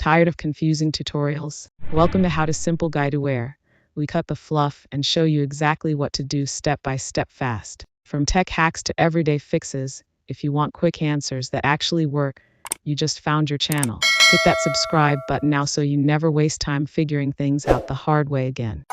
Tired of confusing tutorials? Welcome to How to Simple Guide to Wear. We cut the fluff and show you exactly what to do step by step fast. From tech hacks to everyday fixes, if you want quick answers that actually work, you just found your channel. Hit that subscribe button now so you never waste time figuring things out the hard way again.